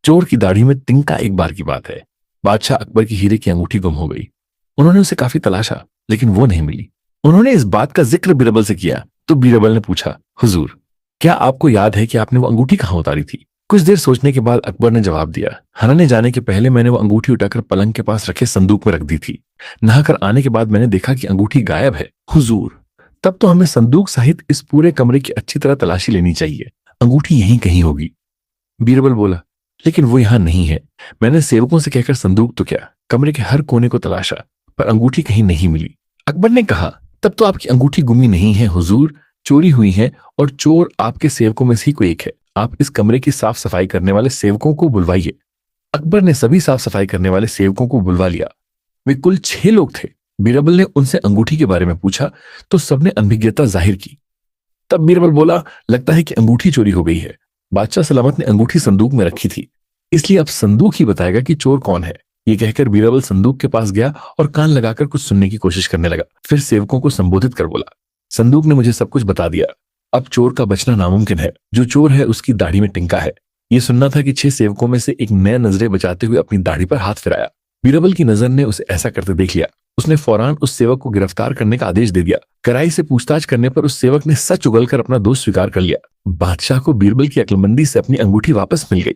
चोर की दाढ़ी में तिनका एक बार की बात है। बादशाह अकबर की हीरे की अंगूठी गुम हो गई। उन्होंने उसे काफी तलाशा, लेकिन वो नहीं मिली। उन्होंने इस बात का जिक्र बीरबल से किया तो बीरबल ने पूछा, हुजूर, क्या आपको याद है कि आपने वो अंगूठी कहाँ उतारी थी? कुछ देर सोचने के बाद अकबर ने जवाब दिया, हराने जाने के पहले मैंने वो अंगूठी उठाकर पलंग के पास रखे संदूक में रख दी थी। नहाकर आने के बाद मैंने देखा कि अंगूठी गायब है। हुजूर, तब तो हमें संदूक सहित इस पूरे कमरे की अच्छी तरह तलाशी लेनी चाहिए। अंगूठी यहीं कहीं होगी। बीरबल बोला, लेकिन वो यहां नहीं है। मैंने सेवकों से कहकर संदूक तो क्या, कमरे के हर कोने को तलाशा, पर अंगूठी कहीं नहीं मिली। अकबर ने कहा, तब तो आपकी अंगूठी गुमी नहीं है हुजूर, चोरी हुई है, और चोर आपके सेवकों में से ही कोई एक है। आप इस कमरे की साफ सफाई करने वाले सेवकों को बुलवाइए। अकबर ने सभी साफ सफाई करने वाले सेवकों को बुलवा लिया। वे कुल 6 लोग थे। बीरबल ने उनसे अंगूठी के बारे में पूछा तो सबने अनभिज्ञता जाहिर की। तब बीरबल बोला, लगता है कि अंगूठी चोरी हो गई है। बादशाह सलामत ने अंगूठी संदूक में रखी थी, इसलिए अब संदूक ही बताएगा कि चोर कौन है। ये कहकर बीरबल संदूक के पास गया और कान लगाकर कुछ सुनने की कोशिश करने लगा। फिर सेवकों को संबोधित कर बोला, संदूक ने मुझे सब कुछ बता दिया। अब चोर का बचना नामुमकिन है। जो चोर है उसकी दाढ़ी में टिंका है। ये सुनना था कि 6 सेवकों में से एक नया नजरें बचाते हुए अपनी दाढ़ी पर हाथ फिराया। बीरबल की नजर ने उसे ऐसा करते देख लिया। उसने फौरन उस सेवक को गिरफ्तार करने का आदेश दे दिया। कड़ाई से पूछताछ करने पर उस सेवक ने सच उगलकर अपना दोष स्वीकार कर लिया। बादशाह को बीरबल की अक्लमंदी से अपनी अंगूठी वापस मिल गई।